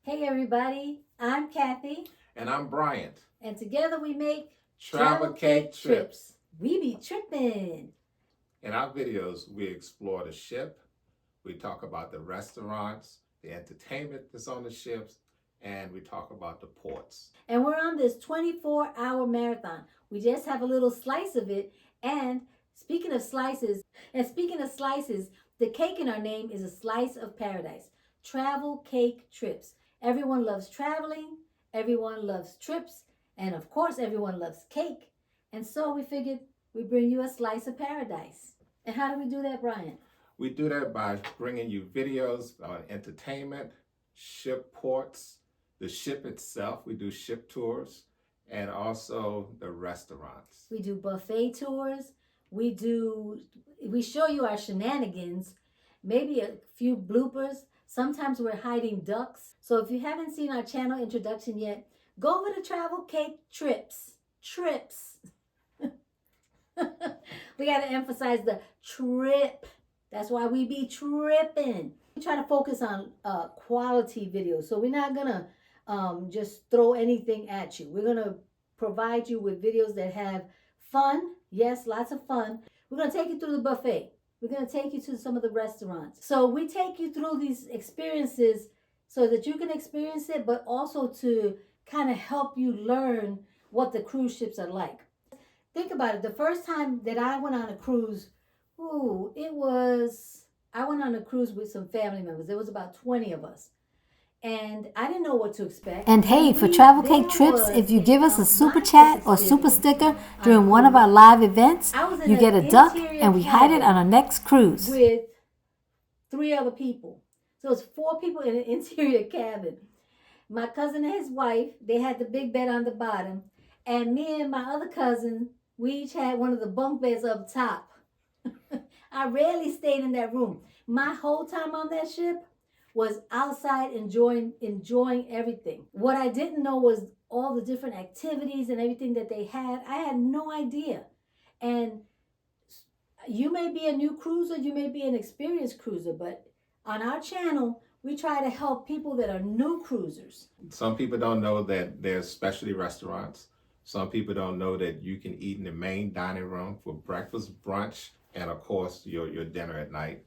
Hey everybody, I'm Kathy. And I'm Bryant. And together we make Travel Cake Trips. We be tripping. In our videos, we explore the ship, we talk about the restaurants, the entertainment that's on the ships, and we talk about the ports. And we're on this 24-hour marathon. We just have a little slice of it. And speaking of slices, the cake in our name is a slice of paradise. Travel Cake Trips. Everyone loves traveling, everyone loves trips, and of course everyone loves cake. And so we figured we'd bring you a slice of paradise. And how do we do that, Brian? We do that by bringing you videos on entertainment, ship ports, the ship itself. We do ship tours, and also the restaurants. We do buffet tours. We show you our shenanigans, maybe a few bloopers. Sometimes we're hiding ducks. So if you haven't seen our channel introduction yet, go over to Travel Cake Trips. We got to emphasize the trip. That's why we be tripping. We try to focus on quality videos. So we're not going to just throw anything at you. We're going to provide you with videos that have fun. Yes, lots of fun. We're going to take you through the buffet. We're going to take you to some of the restaurants. So we take you through these experiences so that you can experience it, but also to kind of help you learn what the cruise ships are like. Think about it. The first time that I went on a cruise, I went on a cruise with some family members. There was about 20 of us. And I didn't know what to expect. And hey, for Travel Cake Trips, if you give us a super chat or super sticker during one of our live events, you get a duck and we hide it on our next cruise. With 3 other people. So it's 4 people in an interior cabin. My cousin and his wife, they had the big bed on the bottom. And me and my other cousin, we each had one of the bunk beds up top. I rarely stayed in that room. My whole time on that ship was outside enjoying everything. What I didn't know was all the different activities and everything that they had. I had no idea. And you may be a new cruiser, you may be an experienced cruiser, but on our channel, we try to help people that are new cruisers. Some people don't know that there's specialty restaurants. Some people don't know that you can eat in the main dining room for breakfast, brunch, and of course your dinner at night.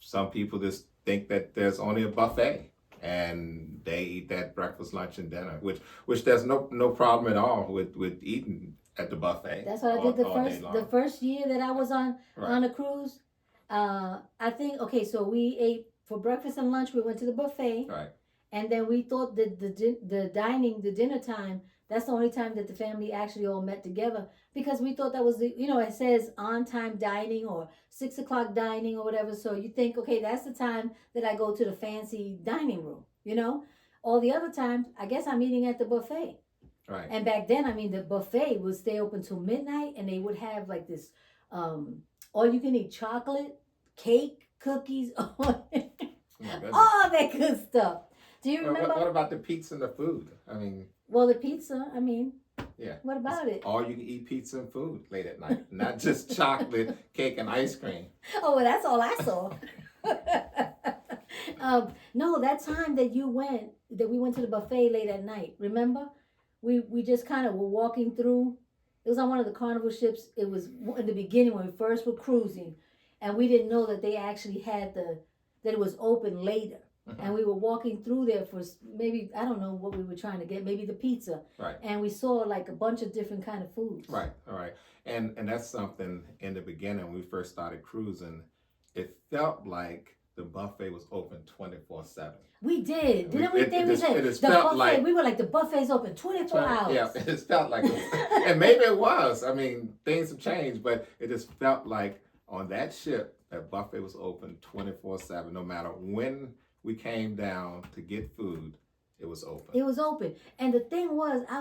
Some people just think that there's only a buffet and they eat that breakfast, lunch, and dinner, which there's no problem at all with eating at the buffet. That's what I did the first year that I was on a cruise. I think, okay, so we ate for breakfast and lunch. We went to the buffet. Right. And then we thought that the dinner time, that's the only time that the family actually all met together, because we thought that was it says on time dining or 6 o'clock dining or whatever. So you think, okay, that's the time that I go to the fancy dining room, All the other times, I guess I'm eating at the buffet. Right. And back then, the buffet would stay open till midnight, and they would have like this, all you can eat chocolate, cake, cookies, all that good stuff. Do you remember? What about the pizza and the food? Well, the pizza, yeah. What about it? All you can eat pizza and food late at night, not just chocolate, cake, and ice cream. Oh, well, that's all I saw. No, that time that we went to the buffet late at night, remember? We just kind of were walking through. It was on one of the Carnival ships. It was in the beginning when we first were cruising, and we didn't know that they actually had that it was open later. And we were walking through there for maybe, I don't know what we were trying to get, maybe the pizza. Right. And we saw like a bunch of different kind of foods. Right, all right. And that's something in the beginning when we first started cruising, it felt like the buffet was open 24/7. We did. Didn't we think we said the buffet? Like, we were like, the buffet's open 24 hours. Yeah, it just felt like and maybe it was. Things have changed, but it just felt like on that ship, that buffet was open 24/7, no matter when we came down to get food, it was open. It was open. And the thing was, I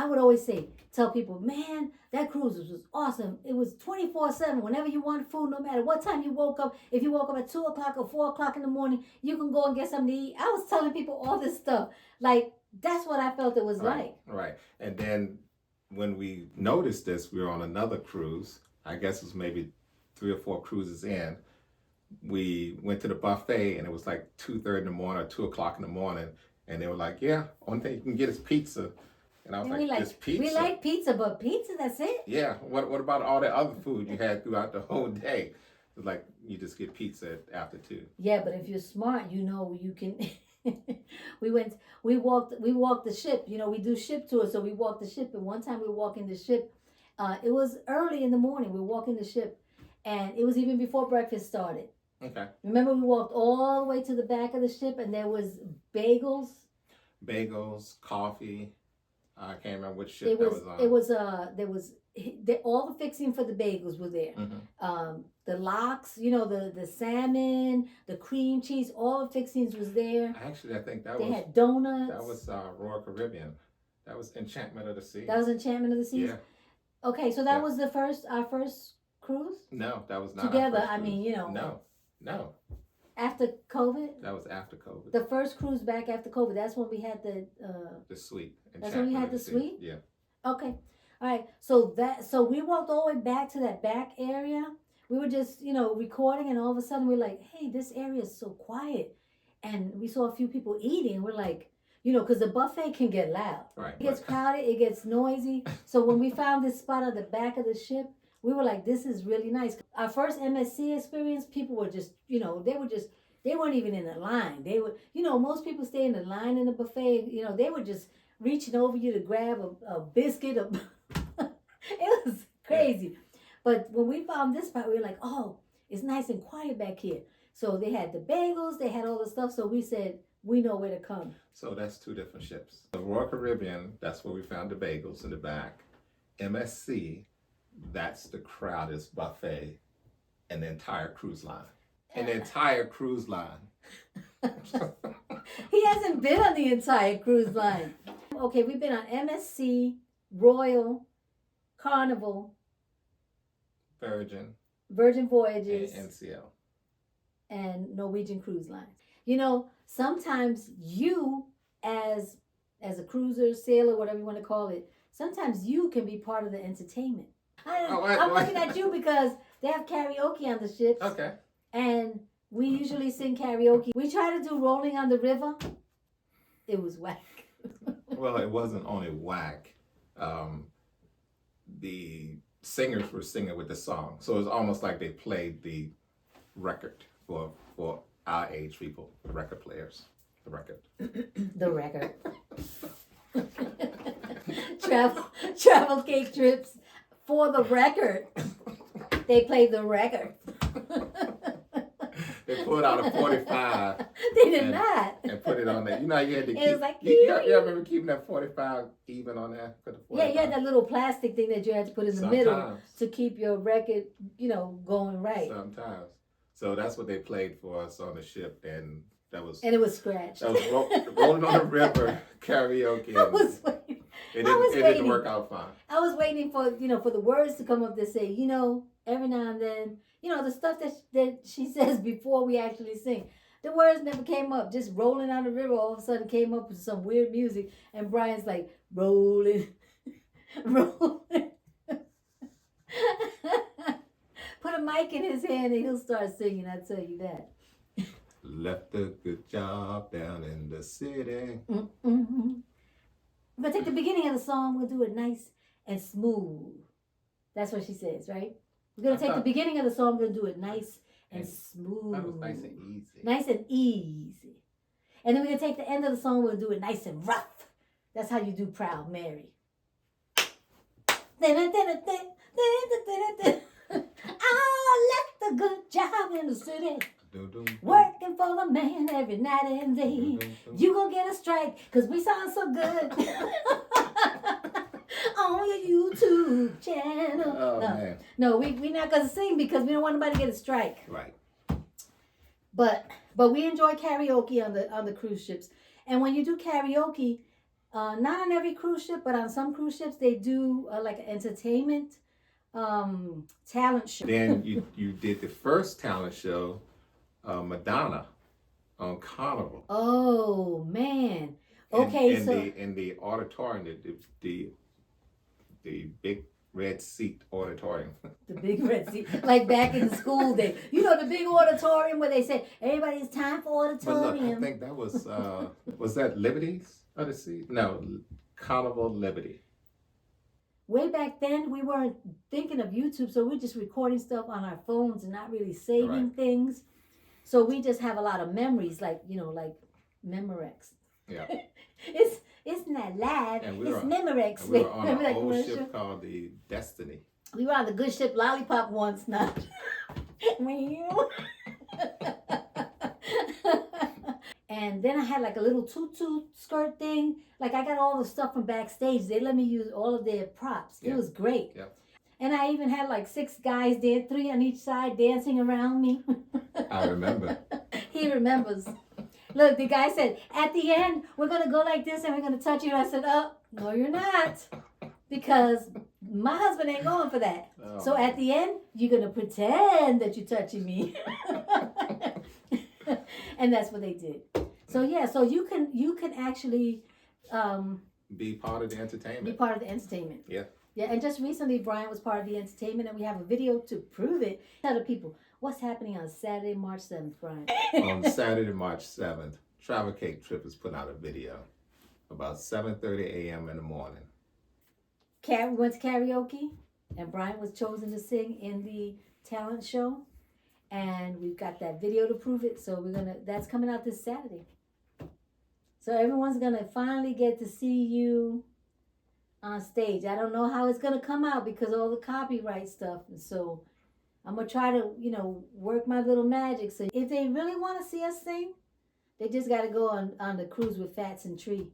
would always tell people, man, that cruise was awesome. It was 24/7. Whenever you want food, no matter what time you woke up, if you woke up at 2 o'clock or 4 o'clock in the morning, you can go and get something to eat. I was telling people all this stuff. Like, that's what I felt it was like. Right. And then when we noticed this, we were on another cruise. I guess it was maybe 3 or 4 cruises in. we went to the buffet and it was like 2:30 in the morning or 2 o'clock in the morning, and they were like, "Yeah, only thing you can get is pizza." And I was And like, "Just pizza?" we like pizza, but pizza, that's it? Yeah. What about all the other food you had throughout the whole day? It's like you just get pizza after 2. Yeah, but if you're smart, you know you can. We walked the ship. You know, we do ship tours, so we walked the ship. And one time we were walking the ship. It was early in the morning. We were walking the ship, and it was even before breakfast started. Okay. Remember, we walked all the way to the back of the ship, and there was bagels. Bagels, coffee. I can't remember which ship that was on. There was all the fixing for the bagels were there. Mm-hmm. The lox, you know, the salmon, the cream cheese, all the fixings was there. Actually, I think they had donuts. That was Royal Caribbean. That was Enchantment of the Sea. That was Enchantment of the Seas. Yeah. Okay, so that was our first cruise. No, that was not together. Our first I mean, you know. No. After COVID. That was after COVID. The first cruise back after COVID. That's when we had the suite. That's when we had the suite. Yeah. Okay. All right. So we walked all the way back to that back area. We were just, you know, recording, and all of a sudden we're like, hey, this area is so quiet. And we saw a few people eating. We're like, you know, because the buffet can get loud. Right. It gets crowded. It gets noisy. So when we found this spot at the back of the ship, we were like, this is really nice. Our first MSC experience, people were just, you know, they weren't even in a line. They were, you know, most people stay in the line in the buffet. You know, they were just reaching over you to grab a biscuit. It was crazy. Yeah. But when we found this spot, we were like, oh, it's nice and quiet back here. So they had the bagels, they had all the stuff. So we said, we know where to come. So that's 2 different ships. The Royal Caribbean, that's where we found the bagels in the back. MSC, that's the crowdest buffet in the entire cruise line. In the entire cruise line. He hasn't been on the entire cruise line. Okay, we've been on MSC, Royal, Carnival, Virgin Voyages, and NCL, and Norwegian Cruise Lines. You know, sometimes you, as a cruiser, sailor, whatever you want to call it, sometimes you can be part of the entertainment. I'm looking at you because they have karaoke on the ships. Okay. And we usually sing karaoke. We try to do Rolling on the River. It was whack. Well, it wasn't only whack. The singers were singing with the song. So it was almost like they played the record for our age people, the record players. The record. The record. Travel cake trips for the record. They played the record. They pulled out a 45. They did not. And put it on there. You know, you had to keep. It was like, you remember keeping that 45 even on there? Yeah, you had that little plastic thing that you had to put in the middle to keep your record, you know, going right. Sometimes. So that's what they played for us on the ship, and that was. And it was scratched. That was Rolling on the River karaoke. I was waiting. It didn't work out fine. I was waiting for the words to come up to say, you know, every now and then, you know, the stuff that she says before we actually sing. The words never came up. Just Rolling on the River all of a sudden came up with some weird music. And Brian's like, rolling, rolling. Put a mic in his hand and he'll start singing, I tell you that. Left a good job down in the city. Mm-hmm. We're going to take the beginning of the song. We'll do it nice and smooth. That's what she says, right? We're going to take the beginning of the song. We're going to do it nice and smooth. That was nice and easy. Nice and easy. And then we're going to take the end of the song. We'll do it nice and rough. That's how you do Proud Mary. I left a good job in the city. Working for the man every night and day. You gonna get a strike because we sound so good on your YouTube channel. Oh, no, we're not gonna sing because we don't want nobody to get a strike. Right. But we enjoy karaoke on the cruise ships. And when you do karaoke, not on every cruise ship, but on some cruise ships they do like an entertainment talent show. Then you did the first talent show. Madonna on Carnival. Oh man! Okay, in the auditorium, the big red seat auditorium. The big red seat, like back in the school day. You know, the big auditorium where they say, everybody, it's time for But look, I auditorium. think that was that Liberty's Odyssey? No, Carnival Liberty. Way back then, we weren't thinking of YouTube, so we're just recording stuff on our phones and not really saving Right. things. So we just have a lot of memories, like, you know, like Memorex. Yeah. It's not live, And we it's were- Memorex. And we were on Remember an that old commercial? ship called the Destiny. We were on the good ship Lollipop once, not. And then I had like a little tutu skirt thing. Like I got all the stuff from backstage. They let me use all of their props. Yeah. It was great. Yeah. And I even had like 6 guys there, 3 on each side dancing around me. I remember. He remembers. Look, the guy said, at the end, we're going to go like this and we're going to touch you. And I said, oh, no, you're not. Because my husband ain't going for that. Oh. So at the end, you're going to pretend that you're touching me. And that's what they did. So yeah, so you can actually Be part of the be entertainment. part of the entertainment. Yeah. Yeah, and just recently Brian was part of the entertainment and we have a video to prove it. Tell the people what's happening on Saturday, March 7th, Brian. On Saturday, March 7th, Travel Cake Trip has put out a video about 7:30 a.m. in the morning. We went to karaoke and Brian was chosen to sing in the talent show. And we've got that video to prove it. So that's coming out this Saturday. So everyone's gonna finally get to see you on stage. I don't know how it's gonna come out because of all the copyright stuff. And so I'm gonna try to, work my little magic. So if they really want to see us sing, they just gotta go on the cruise with Fats and Tree.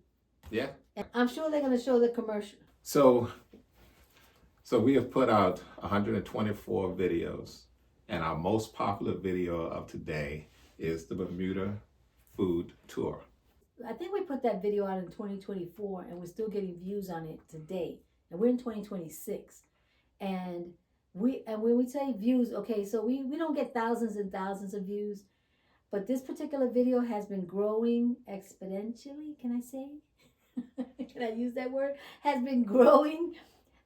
Yeah. And I'm sure they're gonna show the commercial. So we have put out 124 videos, and our most popular video of today is the Bermuda food tour. I think we put that video out in 2024 and we're still getting views on it today. And we're in 2026. And when we say views, okay, so we don't get thousands and thousands of views, but this particular video has been growing exponentially, can I say? Can I use that word? Has been growing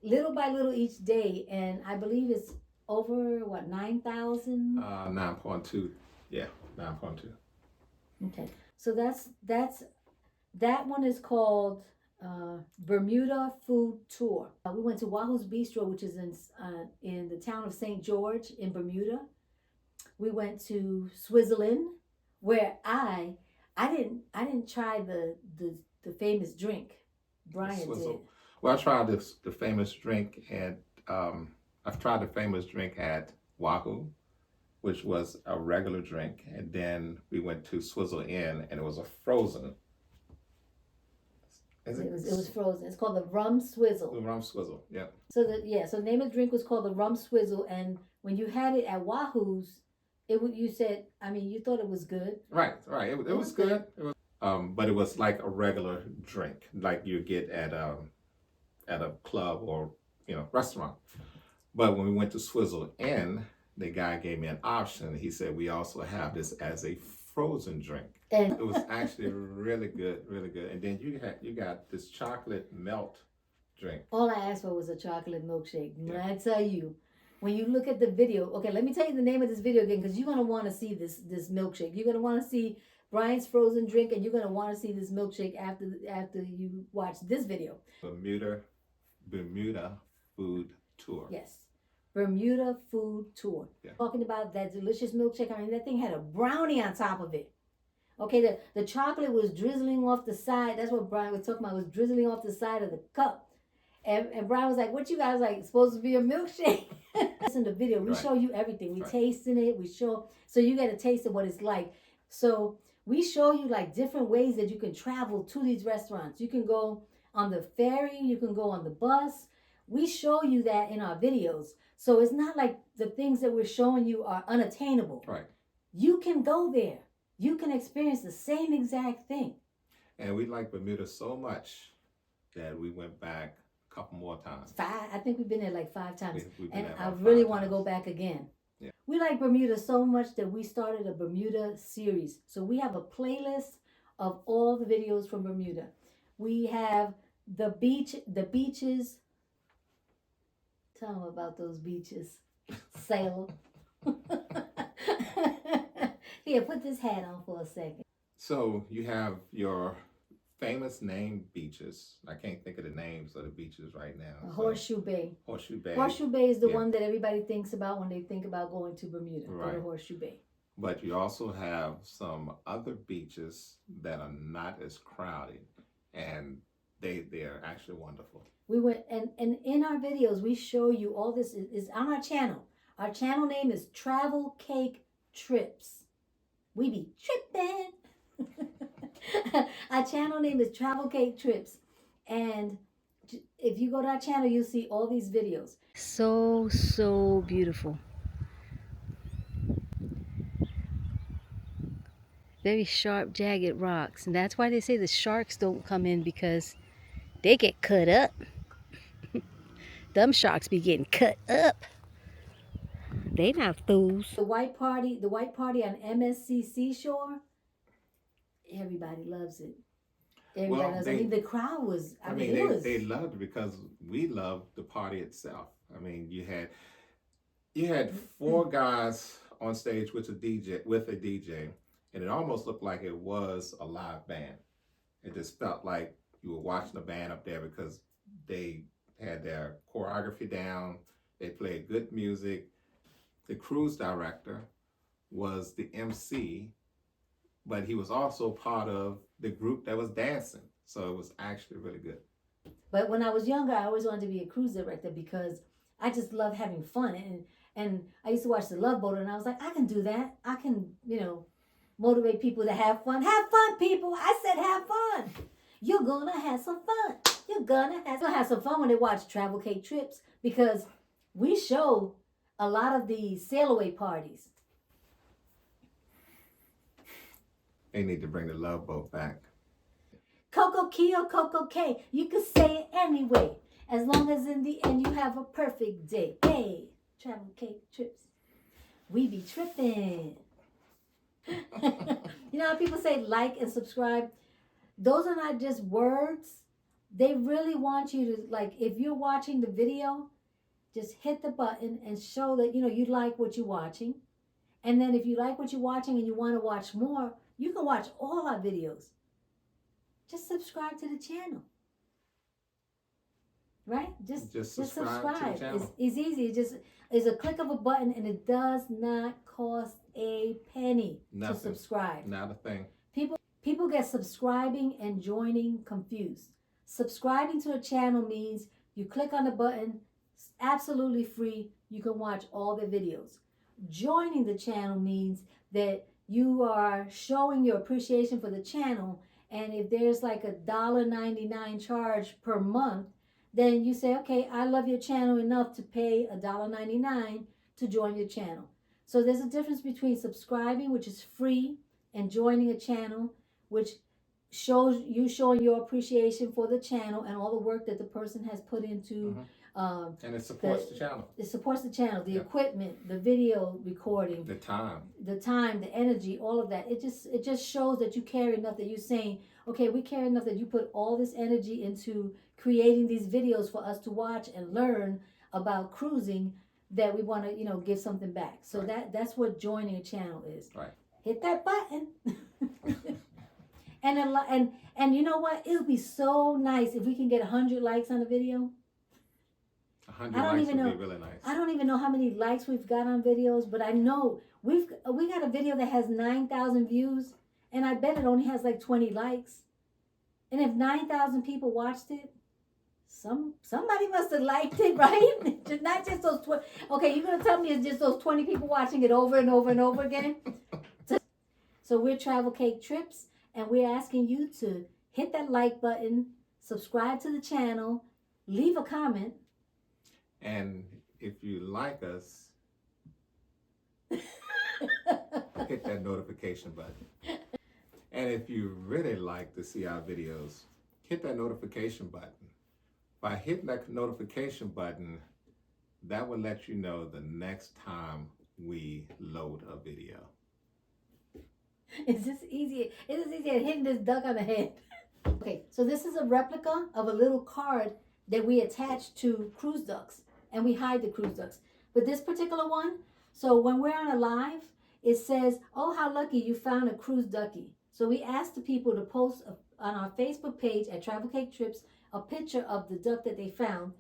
little by little each day. And I believe it's over, 9,000? 9.2. Yeah, 9.2. Okay. So that one is called Bermuda Food Tour. We went to Wahoo's Bistro, which is in the town of St. George in Bermuda. We went to Switzerland, where I didn't try the famous drink. Brian Swizzle. did. Well, I tried the famous drink at I've tried the famous drink at Wahoo, which was a regular drink, and then we went to Swizzle Inn, and it was a frozen. It was frozen. It's called the Rum Swizzle. The rum swizzle, yeah. So the name of the drink was called the Rum Swizzle, and when you had it at Wahoo's, you thought it was good. Right. It was good. It was, but it was like a regular drink, like you get at a club or restaurant. But when we went to Swizzle Inn, the guy gave me an option. He said we also have this as a frozen drink. And It was actually really good, really good. And then you got this chocolate melt drink. all I asked for was a chocolate milkshake. When Yeah. I tell you, when you look at the video, okay, let me tell you the name of this video again, because you're gonna want to see this milkshake. You're gonna want to see Brian's frozen drink, and you're gonna want to see this milkshake after you watch this video. Bermuda food tour. Yes, Bermuda food tour. Yeah. Talking about that delicious milkshake. I mean, that thing had a brownie on top of it. Okay, the chocolate was drizzling off the side. That's what Brian was talking about. It was drizzling off the side of the cup. And Brian was like, what you guys like? Supposed to be a milkshake? Listen to the video. We Right. show you everything. We Right. tasting it. So you get a taste of what it's like. So we show you like different ways that you can travel to these restaurants. You can go on the ferry. You can go on the bus. We show you that in our videos. So it's not like the things that we're showing you are unattainable. Right. You can go there. You can experience the same exact thing. And we like Bermuda so much that we went back a couple more times. I think we've been there like 5 times. We've been And there I about really 5 want to times. go back again. Yeah. We like Bermuda so much that we started a Bermuda series. So we have a playlist of all the videos from Bermuda. We have the beaches. Tell them about those beaches. Sailor. Here, put this hat on for a second. So you have your famous named beaches. I can't think of the names of the beaches right now. Horseshoe Bay. Horseshoe Bay. Horseshoe Bay is the one that everybody thinks about when they think about going to Bermuda. Right. Go to Horseshoe Bay. But you also have some other beaches that are not as crowded, and they're actually wonderful. We went and in our videos we show you all this is on our channel. Our channel name is Travel Cake Trips. We be tripping. Our channel name is Travel Cake Trips, and if you go to our channel, you'll see all these videos. So beautiful. Very sharp, jagged rocks, and that's why they say the sharks don't come in, because they get cut up. Them sharks be getting cut up. They not fools. The white party on MSC Seashore. Everybody loves it. Everybody loves it. I mean, the crowd was. They loved it because we loved the party itself. I mean, you had 4 guys on stage with a DJ, and it almost looked like it was a live band. It just felt like you were watching a band up there because they had their choreography down. They played good music. The cruise director was the MC, but he was also part of the group that was dancing. So it was actually really good. But when I was younger, I always wanted to be a cruise director because I just love having fun. And I used to watch The Love Boat, and I was like, I can do that. I can, motivate people to have fun. Have fun, people. I said have fun. You're going to have some fun. You're going to have some fun when they watch Travel Cake Trips, because we show a lot of the sail away parties. They need to bring the Love Boat back. Coco Key or Coco K. You can say it anyway, as long as in the end you have a perfect day. Hey, Travel Cake Trips. We be tripping. You know how people say like and subscribe? Those are not just words. They really want you to, like, if you're watching the video, just hit the button and show that, you like what you're watching. And then if you like what you're watching and you want to watch more, you can watch all our videos. Just subscribe to the channel. Right? Just subscribe. To the channel. It's easy. It's a click of a button, and it does not cost a penny to subscribe. Not a thing. People get subscribing and joining confused. Subscribing to a channel means you click on the button, it's absolutely free. You can watch all the videos. Joining the channel means that you are showing your appreciation for the channel, and if there's like $1.99 charge per month, then you say, okay, I love your channel enough to pay $1.99 to join your channel. So there's a difference between subscribing, which is free, and joining a channel, which shows you showing your appreciation for the channel and all the work that the person has put into. And it supports the channel. It supports the channel, the equipment, the video recording, the time, the energy, all of that. It just shows that you care enough, that you're saying, okay, we care enough that you put all this energy into creating these videos for us to watch and learn about cruising, that we want to, give something back. So that's what joining a channel is. Right. Hit that button. And you know what? It would be so nice if we can get 100 likes on a video. 100 likes would be really nice. I don't even know how many likes we've got on videos, but I know we got a video that has 9,000 views, and I bet it only has like 20 likes. And if 9,000 people watched it, somebody must have liked it, right? Not just those 20. Okay, you're gonna tell me it's just those 20 people watching it over and over and over again? So we're Travel Cake Trips, and we're asking you to hit that like button, subscribe to the channel, leave a comment. And if you like us, hit that notification button. And if you really like to see our videos, hit that notification button. By hitting that notification button, that will let you know the next time we load a video. It's just easy. It is easy as hitting this duck on the head. Okay, so this is a replica of a little card that we attach to cruise ducks. and we hide the cruise ducks. But this particular one, so when we're on a live, it says, "Oh, how lucky you found a cruise ducky." So we asked the people to post on our Facebook page at Travel Cake Trips a picture of the duck that they found.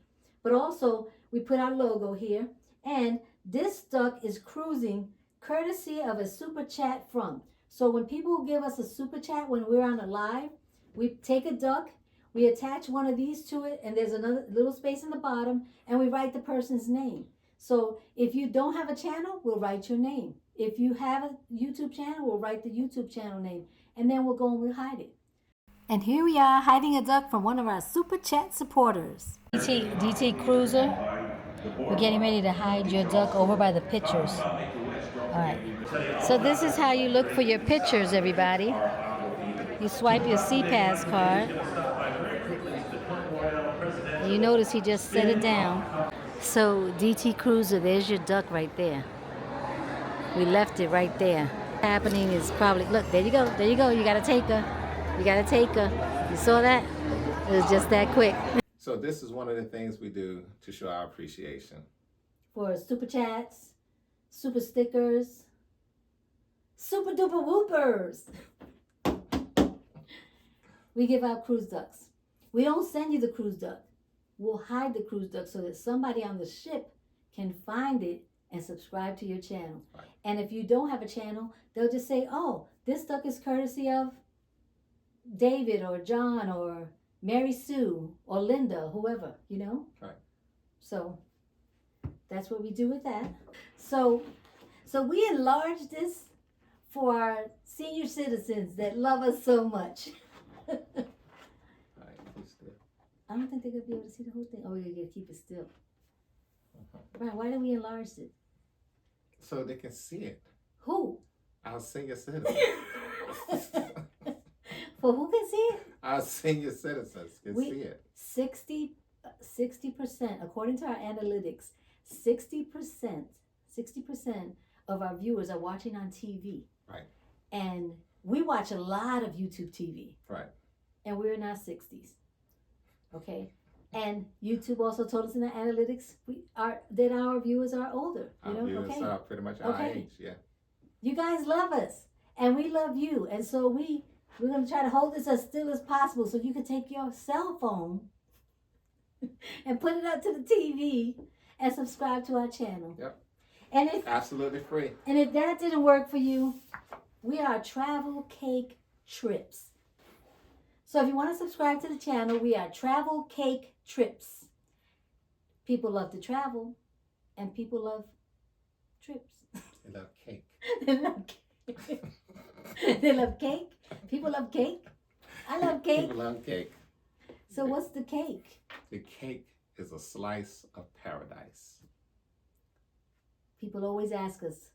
But also, we put our logo here. And this duck is cruising courtesy of a super chat from. So when people give us a super chat when we're on a live, we take a duck, we attach one of these to it, and there's another little space in the bottom, and we write the person's name. So if you don't have a channel, we'll write your name. If you have a YouTube channel, we'll write the YouTube channel name, and then we'll go and we'll hide it. And here we are hiding a duck from one of our super chat supporters. DT Cruiser, we're getting ready to hide your duck over by the pictures. All right. So this is how you look for your pictures, everybody. You swipe your CPAS card. And you notice he just set it down. So DT Cruiser, there's your duck right there. We left it right there. What's happening is probably, look, there you go, you gotta take her. You gotta take her. You saw that? It was just that quick. So this is one of the things we do to show our appreciation. For super chats, super stickers, super duper whoopers. We give out cruise ducks. We don't send you the cruise duck. We'll hide the cruise duck so that somebody on the ship can find it and subscribe to your channel. Right. And if you don't have a channel, they'll just say, "Oh, this duck is courtesy of David or John or Mary Sue or Linda," whoever, you know? Right. So that's what we do with that. So we enlarged this for our senior citizens that love us so much. Right. Keep still. I don't think they're going to be able to see the whole thing. Oh, we're going to keep it still. Right, why did we enlarge it? So they can see it. Who? Our senior citizens. For who can see it? Our senior citizens can see it. 60%, according to our analytics, 60% of our viewers are watching on TV. Right. And we watch a lot of YouTube TV. Right. And we're in our 60s. Okay? And YouTube also told us in the analytics that our viewers are older. Our viewers are pretty much our age, yeah. You guys love us, and we love you. And so we're going to try to hold this as still as possible so you can take your cell phone and put it up to the TV and subscribe to our channel. Yep. And if absolutely free. And if that didn't work for you, we are Travel Cake Trips. So if you want to subscribe to the channel, we are Travel Cake Trips. People love to travel, and people love trips. They love cake. They love cake. They love cake. People love cake. I love cake. People love cake. So what's the cake? The cake is a slice of paradise. People always ask us,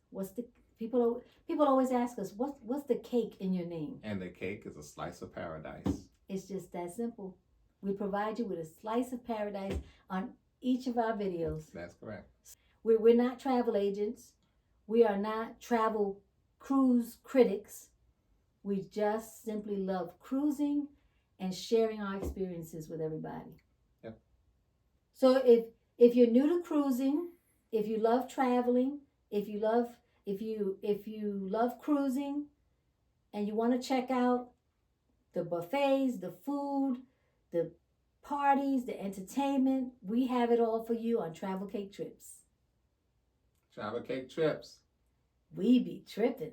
people always ask us, what's the cake in your name? And the cake is a slice of paradise. It's just that simple. We provide you with a slice of paradise on each of our videos. That's correct. We're not travel agents. We are not travel cruise critics. We just simply love cruising and sharing our experiences with everybody. Yep. So if you're new to cruising, if you love traveling, if you love cruising, and you want to check out the buffets, the food, the parties, the entertainment, we have it all for you on Travel Cake Trips. Travel Cake Trips. We be tripping.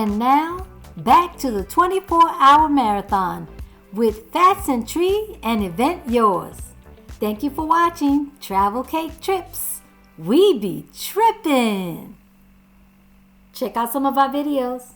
And now, back to the 24-hour marathon with Fats and Tree and Event Yours. Thank you for watching Travel Cake Trips. We be trippin'. Check out some of our videos.